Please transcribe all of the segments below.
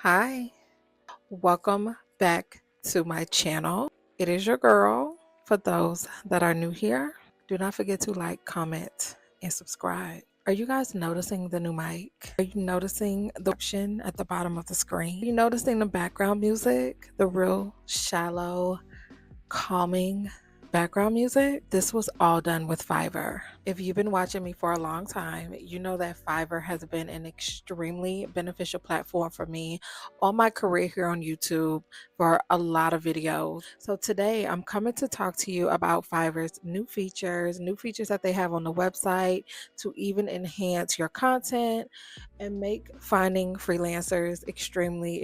Hi, welcome back to my channel. It is your girl. For those that are new here, do not forget to like, comment, and subscribe. Are you guys noticing the new mic? Are you noticing the option at the bottom of the screen? Are you noticing the background music? The real shallow, calming background music? This was all done with Fiverr. If you've been watching me for a long time, you know that Fiverr has been an extremely beneficial platform for me on my career here on YouTube for a lot of videos. So today I'm coming to talk to you about Fiverr's new features that they have on the website to even enhance your content and make finding freelancers extremely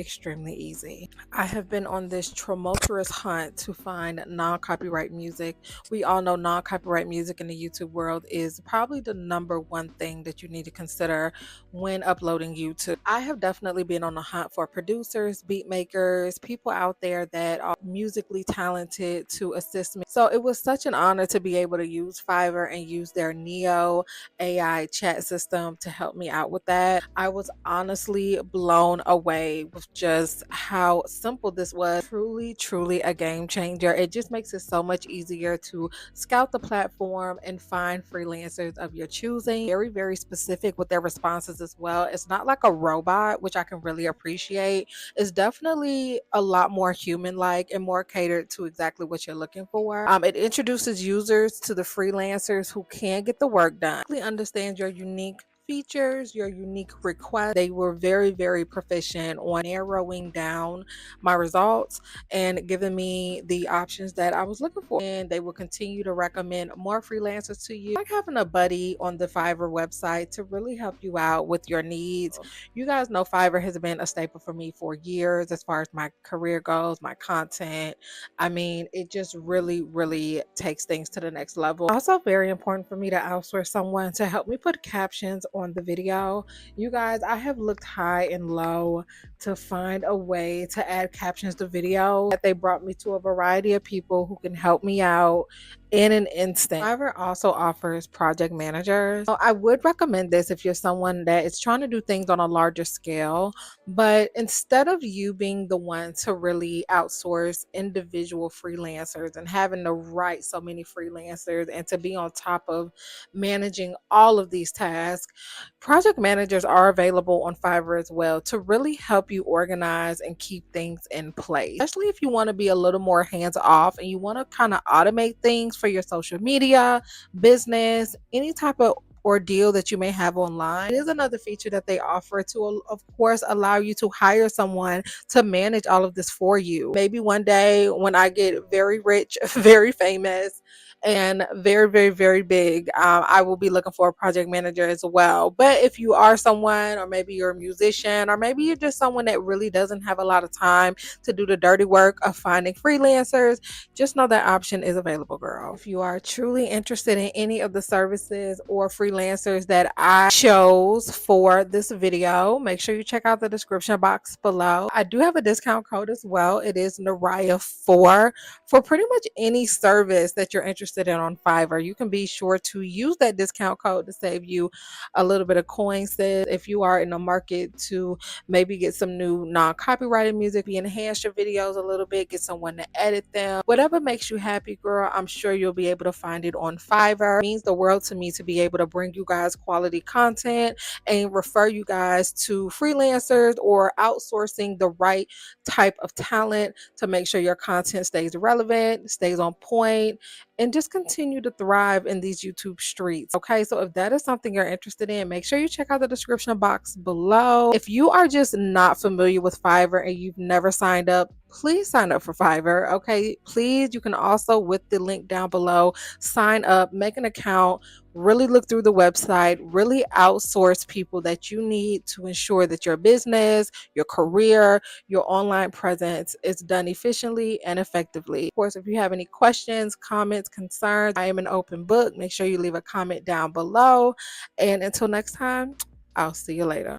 easy. I have been on this tumultuous hunt to find non-copyright music. We all know non-copyright music in the YouTube world is probably the number one thing that you need to consider when uploading YouTube. I have definitely been on the hunt for producers, beat makers, people out there that are musically talented to assist me. So it was such an honor to be able to use Fiverr and use their Neo AI chat system to help me out with that. I was honestly blown away with just how simple this was. Truly a game changer. It just makes it so much easier to scout the platform and find freelancers of your choosing. Very specific with their responses as well. It's not like a robot, which I can really appreciate. It's definitely a lot more human-like and more catered to exactly what you're looking for. It introduces users to the freelancers who can get the work done. Really understand your unique features, your unique requests. They were very proficient on narrowing down my results and giving me the options that I was looking for. And they will continue to recommend more freelancers to you. Like having a buddy on the Fiverr website to really help you out with your needs. You guys know Fiverr has been a staple for me for years as far as my career goes, my content. I mean, it just really takes things to the next level. Also very important for me to outsource someone to help me put captions on the video. You guys, I have looked high and low to find a way to add captions to video. They brought me to a variety of people who can help me out in an instant. Fiverr also offers project managers. So I would recommend this if you're someone that is trying to do things on a larger scale, but instead of you being the one to really outsource individual freelancers and having to write so many freelancers and to be on top of managing all of these tasks, project managers are available on Fiverr as well to really help you organize and keep things in place, especially if you want to be a little more hands off and you want to kind of automate things for your social media, business, any type of ordeal that you may have online. It is another feature that they offer to, of course, allow you to hire someone to manage all of this for you. Maybe one day when I get very rich, very famous, and very big, I will be looking for a project manager as well. But if you are someone, or maybe you're a musician, or maybe you're just someone that really doesn't have a lot of time to do the dirty work of finding freelancers, just know that option is available, girl. If you are truly interested in any of the services or freelancers that I chose for this video, make sure you check out the description box below. I do have a discount code as well. It is Naraya4 for pretty much any service that you're interested in on Fiverr. You can be sure to use that discount code to save you a little bit of coins. If you are in the market to maybe get some new non-copyrighted music, enhance your videos a little bit, get someone to edit them, whatever makes you happy, girl, I'm sure you'll be able to find it on Fiverr. It means the world to me to be able to bring you guys quality content and refer you guys to freelancers or outsourcing the right type of talent to make sure your content stays relevant, stays on point, and just continue to thrive in these YouTube streets. Okay, so if that is something you're interested in, make sure you check out the description box below. If you are just not familiar with Fiverr and you've never signed up, please sign up for Fiverr. Okay, please. You can also, with the link down below, sign up, make an account, really look through the website, really outsource people that you need to ensure that your business, your career, your online presence is done efficiently and effectively. Of course, if you have any questions, comments, concerns, I am an open book. Make sure you leave a comment down below. And until next time, I'll see you later.